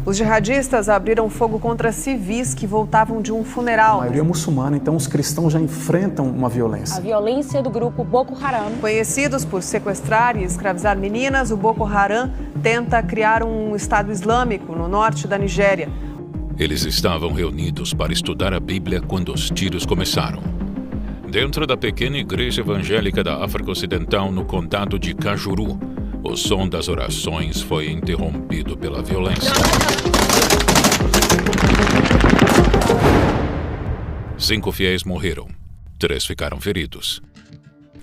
Os jihadistas abriram fogo contra civis que voltavam de um funeral. A maioria muçulmana, então os cristãos já enfrentam uma violência. A violência do grupo Boko Haram. Conhecidos por sequestrar e escravizar meninas, o Boko Haram tenta criar um Estado Islâmico no norte da Nigéria. Eles estavam reunidos para estudar a Bíblia quando os tiros começaram. Dentro da pequena igreja evangélica da África Ocidental, no condado de Kajuru, o som das orações foi interrompido pela violência. 5 fiéis morreram, 3 ficaram feridos.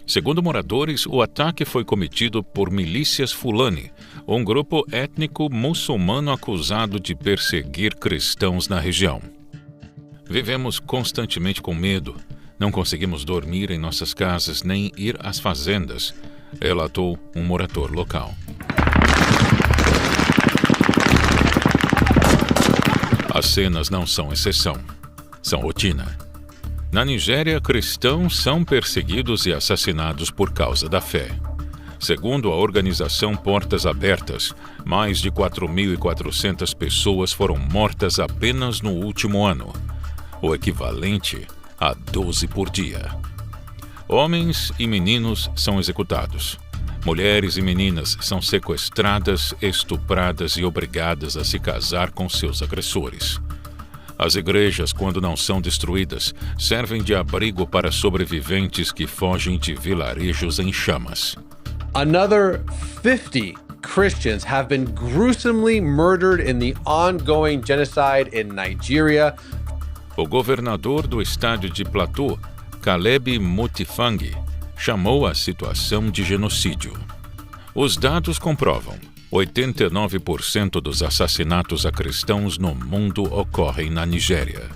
Segundo moradores, o ataque foi cometido por milícias Fulani, um grupo étnico muçulmano acusado de perseguir cristãos na região. Vivemos constantemente com medo. Não conseguimos dormir em nossas casas nem ir às fazendas, relatou um morador local. As cenas não são exceção, são rotina. Na Nigéria, cristãos são perseguidos e assassinados por causa da fé. Segundo a organização Portas Abertas, mais de 4.400 pessoas foram mortas apenas no último ano, o equivalente a 12 por dia. Homens e meninos são executados. Mulheres e meninas são sequestradas, estupradas e obrigadas a se casar com seus agressores. As igrejas, quando não são destruídas, servem de abrigo para sobreviventes que fogem de vilarejos em chamas. Another 50 Christians have been gruesomely murdered in the ongoing genocide in Nigeria. O governador do estado de Plateau, Caleb Mutifangi, chamou a situação de genocídio. Os dados comprovam: 89% dos assassinatos a cristãos no mundo ocorrem na Nigéria.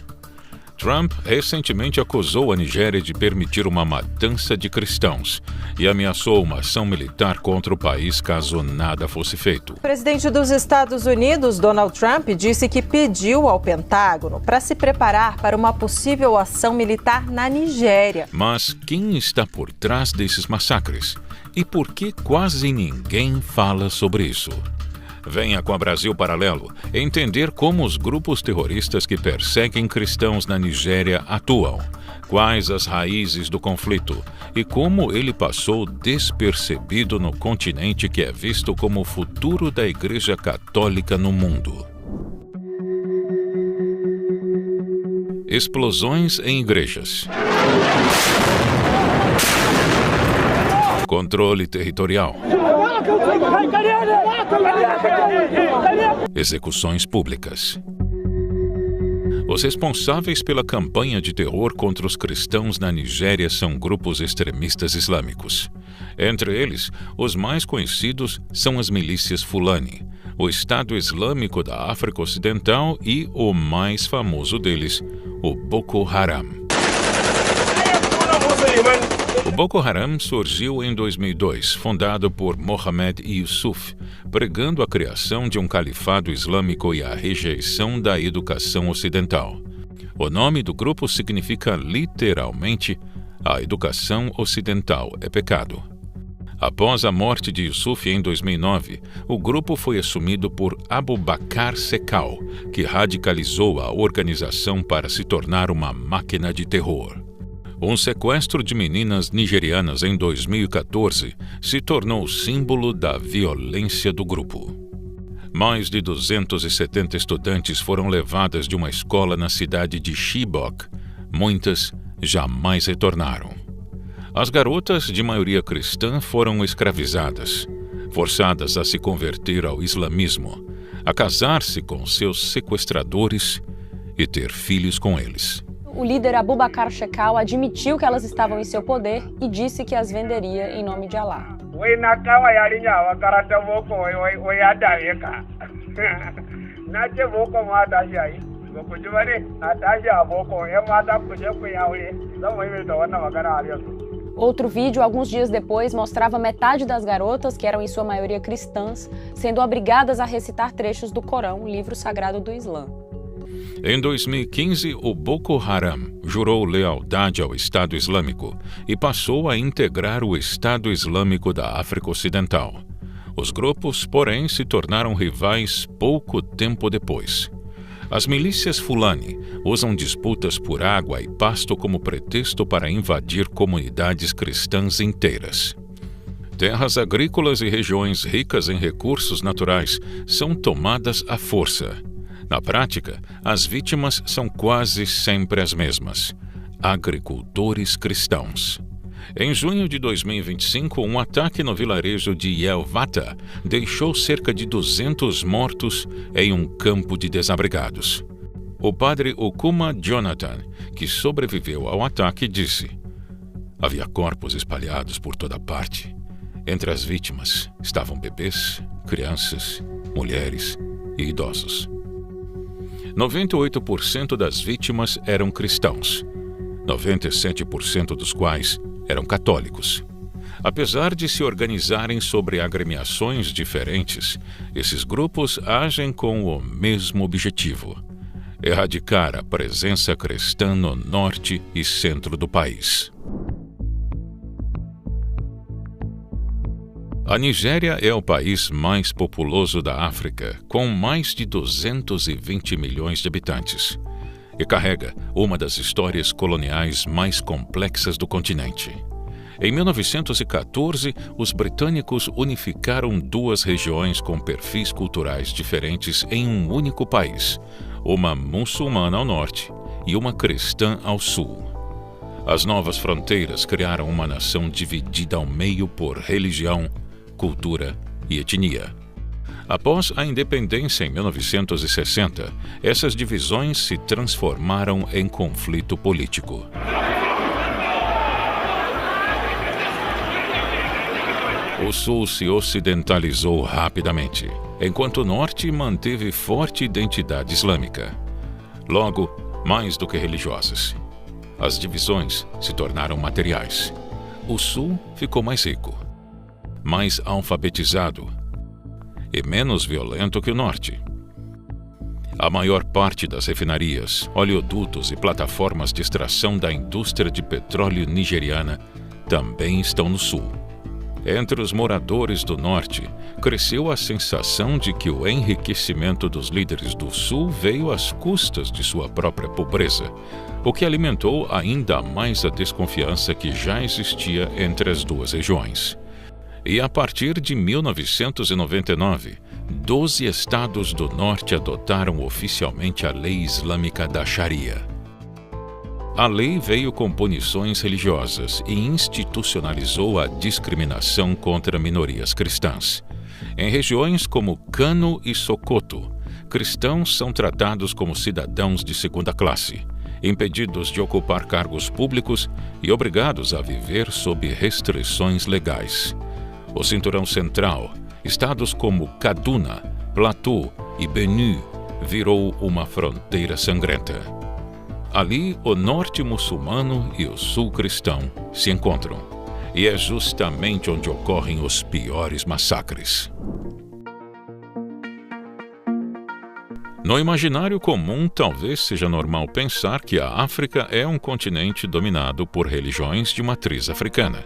Trump recentemente acusou a Nigéria de permitir uma matança de cristãos e ameaçou uma ação militar contra o país caso nada fosse feito. O presidente dos Estados Unidos, Donald Trump, disse que pediu ao Pentágono para se preparar para uma possível ação militar na Nigéria. Mas quem está por trás desses massacres? E por que quase ninguém fala sobre isso? Venha com a Brasil Paralelo entender como os grupos terroristas que perseguem cristãos na Nigéria atuam, quais as raízes do conflito e como ele passou despercebido no continente que é visto como o futuro da Igreja Católica no mundo. Explosões em igrejas. Controle territorial. Execuções públicas. Os responsáveis pela campanha de terror contra os cristãos na Nigéria são grupos extremistas islâmicos. Entre eles, os mais conhecidos são as milícias Fulani, o Estado Islâmico da África Ocidental e, o mais famoso deles, o Boko Haram. O Boko Haram surgiu em 2002, fundado por Mohamed Yusuf, pregando a criação de um califado islâmico e a rejeição da educação ocidental. O nome do grupo significa literalmente a educação ocidental é pecado. Após a morte de Yusuf em 2009, o grupo foi assumido por Abu Bakr Shekau, que radicalizou a organização para se tornar uma máquina de terror. Um sequestro de meninas nigerianas em 2014 se tornou símbolo da violência do grupo. Mais de 270 estudantes foram levadas de uma escola na cidade de Chibok. Muitas jamais retornaram. As garotas, de maioria cristã, foram escravizadas, forçadas a se converter ao islamismo, a casar-se com seus sequestradores e ter filhos com eles. O líder Abu Bakr Shekau admitiu que elas estavam em seu poder e disse que as venderia em nome de Alá. Outro vídeo, alguns dias depois, mostrava metade das garotas, que eram em sua maioria cristãs, sendo obrigadas a recitar trechos do Corão, livro sagrado do Islã. Em 2015, o Boko Haram jurou lealdade ao Estado Islâmico e passou a integrar o Estado Islâmico da África Ocidental. Os grupos, porém, se tornaram rivais pouco tempo depois. As milícias Fulani usam disputas por água e pasto como pretexto para invadir comunidades cristãs inteiras. Terras agrícolas e regiões ricas em recursos naturais são tomadas à força. Na prática, as vítimas são quase sempre as mesmas: agricultores cristãos. Em junho de 2025, um ataque no vilarejo de Yelvata deixou cerca de 200 mortos em um campo de desabrigados. O padre Okuma Jonathan, que sobreviveu ao ataque, disse: havia corpos espalhados por toda parte. Entre as vítimas estavam bebês, crianças, mulheres e idosos. 98% das vítimas eram cristãos, 97% dos quais eram católicos. Apesar de se organizarem sobre agremiações diferentes, esses grupos agem com o mesmo objetivo: erradicar a presença cristã no norte e centro do país. A Nigéria é o país mais populoso da África, com mais de 220 milhões de habitantes, e carrega uma das histórias coloniais mais complexas do continente. Em 1914, os britânicos unificaram duas regiões com perfis culturais diferentes em um único país, uma muçulmana ao norte e uma cristã ao sul. As novas fronteiras criaram uma nação dividida ao meio por religião, cultura e etnia. Após a independência em 1960, essas divisões se transformaram em conflito político. O sul se ocidentalizou rapidamente, enquanto o norte manteve forte identidade islâmica. Logo, mais do que religiosas, as divisões se tornaram materiais. O sul ficou mais rico, mais alfabetizado e menos violento que o norte. A maior parte das refinarias, oleodutos e plataformas de extração da indústria de petróleo nigeriana também estão no sul. Entre os moradores do norte, cresceu a sensação de que o enriquecimento dos líderes do sul veio às custas de sua própria pobreza, o que alimentou ainda mais a desconfiança que já existia entre as duas regiões. E a partir de 1999, 12 estados do norte adotaram oficialmente a lei islâmica da Sharia. A lei veio com punições religiosas e institucionalizou a discriminação contra minorias cristãs. Em regiões como Kano e Sokoto, cristãos são tratados como cidadãos de segunda classe, impedidos de ocupar cargos públicos e obrigados a viver sob restrições legais. O Cinturão Central, estados como Kaduna, Plateau e Benue, virou uma fronteira sangrenta. Ali, o norte muçulmano e o sul cristão se encontram, e é justamente onde ocorrem os piores massacres. No imaginário comum, talvez seja normal pensar que a África é um continente dominado por religiões de matriz africana.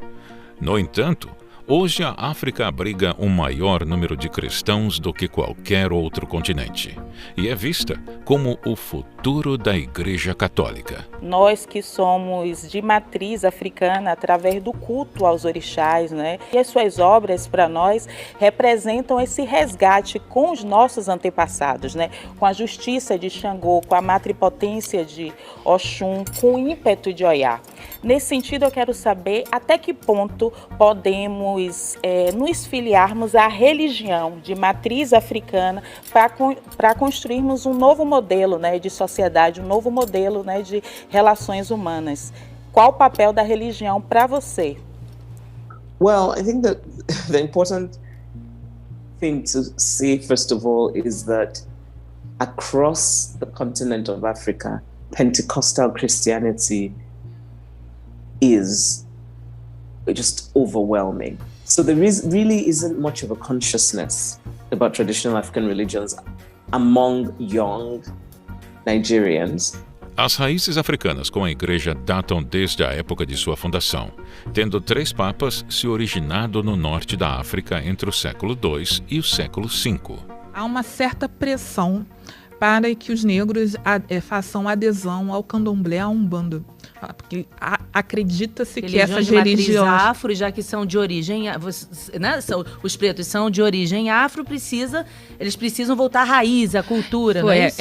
No entanto, hoje a África abriga um maior número de cristãos do que qualquer outro continente e é vista como o futuro da Igreja Católica. Nós que somos de matriz africana através do culto aos orixás, e as suas obras para nós representam esse resgate com os nossos antepassados, com a justiça de Xangô, com a matripotência de Oxum, com o ímpeto de Oiá. Nesse sentido, eu quero saber até que ponto podemos nos filiarmos à religião de matriz africana para construirmos um novo modelo de sociedade, um novo modelo de relações humanas. Qual o papel da religião para você? Well, I think that the important thing to see, first of all, is that across the continent of Africa, Pentecostal Christianity is just overwhelming. So there really isn't much of a consciousness about traditional African religions among young Nigerians. As raízes africanas com a Igreja datam desde a época de sua fundação, tendo 3 papas se originado no norte da África entre o século II e o século V. Há uma certa pressão para que os negros façam adesão ao candomblé, à Umbanda. Porque acredita-se que essas religiões afro, já que são de origem, né, os pretos são de origem afro, eles precisam voltar à raiz, à cultura, não é isso?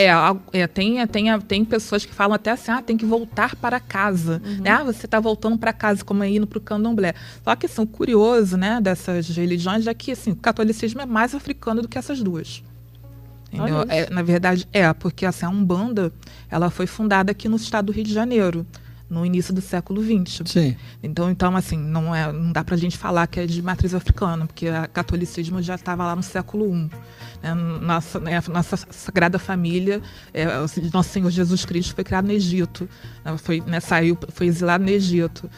Tem pessoas que falam até assim, tem que voltar para casa, né? Você está voltando para casa, como é indo para o candomblé. Só que assim, o curioso, né, dessas religiões é que assim, o catolicismo é mais africano do que essas duas. Na verdade, porque assim, a Umbanda ela foi fundada aqui no estado do Rio de Janeiro, no início do século XX. Sim. Então assim, não dá pra gente falar que é de matriz africana, porque o catolicismo já estava lá no século I. Nossa Sagrada Família, Nosso Senhor Jesus Cristo foi criado no Egito, foi exilado no Egito.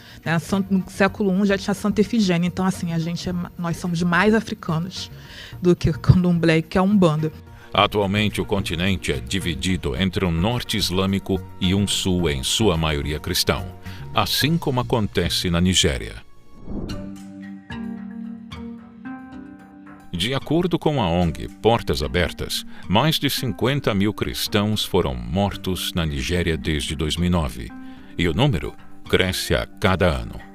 No século I já tinha Santa Efigênia. Então assim, nós somos mais africanos do que o candomblé, que é a Umbanda. Atualmente, o continente é dividido entre um norte islâmico e um sul, em sua maioria cristão, assim como acontece na Nigéria. De acordo com a ONG Portas Abertas, mais de 50 mil cristãos foram mortos na Nigéria desde 2009, e o número cresce a cada ano.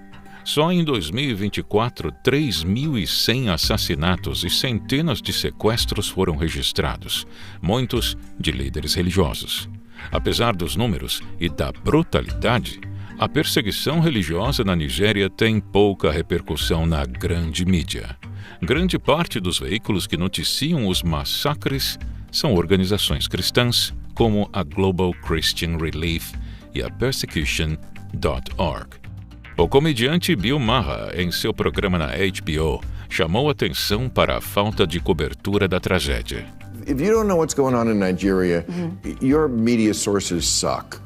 Só em 2024, 3.100 assassinatos e centenas de sequestros foram registrados, muitos de líderes religiosos. Apesar dos números e da brutalidade, a perseguição religiosa na Nigéria tem pouca repercussão na grande mídia. Grande parte dos veículos que noticiam os massacres são organizações cristãs, como a Global Christian Relief e a Persecution.org. O comediante Bill Maher, em seu programa na HBO, chamou atenção para a falta de cobertura da tragédia. If you don't know what's going on in Nigeria, your media sources suck.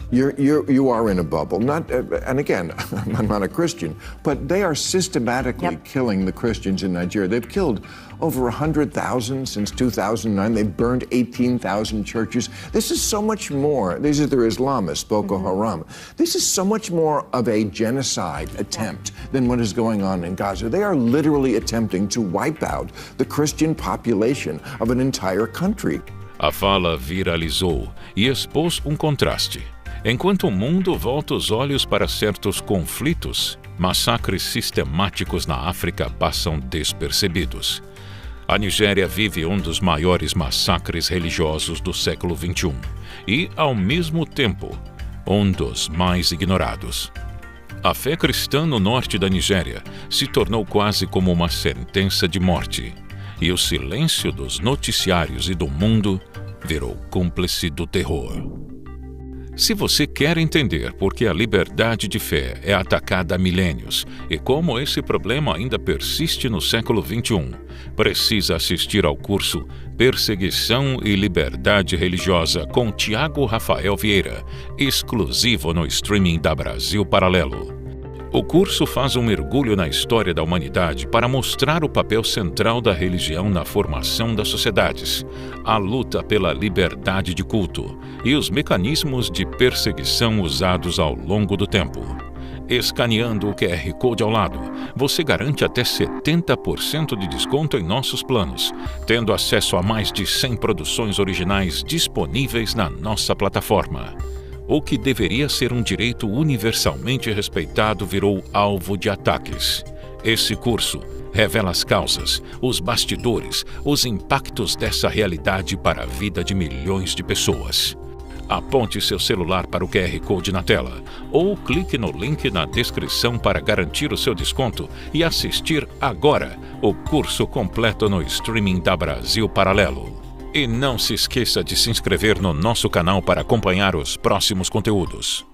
You are in a bubble. And again, I'm not a Christian, but they are systematically killing the Christians in Nigeria. They've killed over 100,000 since 2009. They've burned 18,000 churches. This is so much more. These are their Islamists, Boko Haram. This is so much more of a genocide attempt than what is going on in Gaza. They are literally attempting to wipe out the Christian population of an entire country. A fala viralizou e expôs um contraste. Enquanto o mundo volta os olhos para certos conflitos, massacres sistemáticos na África passam despercebidos. A Nigéria vive um dos maiores massacres religiosos do século XXI e, ao mesmo tempo, um dos mais ignorados. A fé cristã no norte da Nigéria se tornou quase como uma sentença de morte, e o silêncio dos noticiários e do mundo virou cúmplice do terror. Se você quer entender por que a liberdade de fé é atacada há milênios e como esse problema ainda persiste no século XXI, precisa assistir ao curso Perseguição e Liberdade Religiosa com Tiago Rafael Vieira, exclusivo no streaming da Brasil Paralelo. O curso faz um mergulho na história da humanidade para mostrar o papel central da religião na formação das sociedades, a luta pela liberdade de culto e os mecanismos de perseguição usados ao longo do tempo. Escaneando o QR Code ao lado, você garante até 70% de desconto em nossos planos, tendo acesso a mais de 100 produções originais disponíveis na nossa plataforma. O que deveria ser um direito universalmente respeitado virou alvo de ataques. Esse curso revela as causas, os bastidores, os impactos dessa realidade para a vida de milhões de pessoas. Aponte seu celular para o QR Code na tela ou clique no link na descrição para garantir o seu desconto e assistir agora o curso completo no streaming da Brasil Paralelo. E não se esqueça de se inscrever no nosso canal para acompanhar os próximos conteúdos.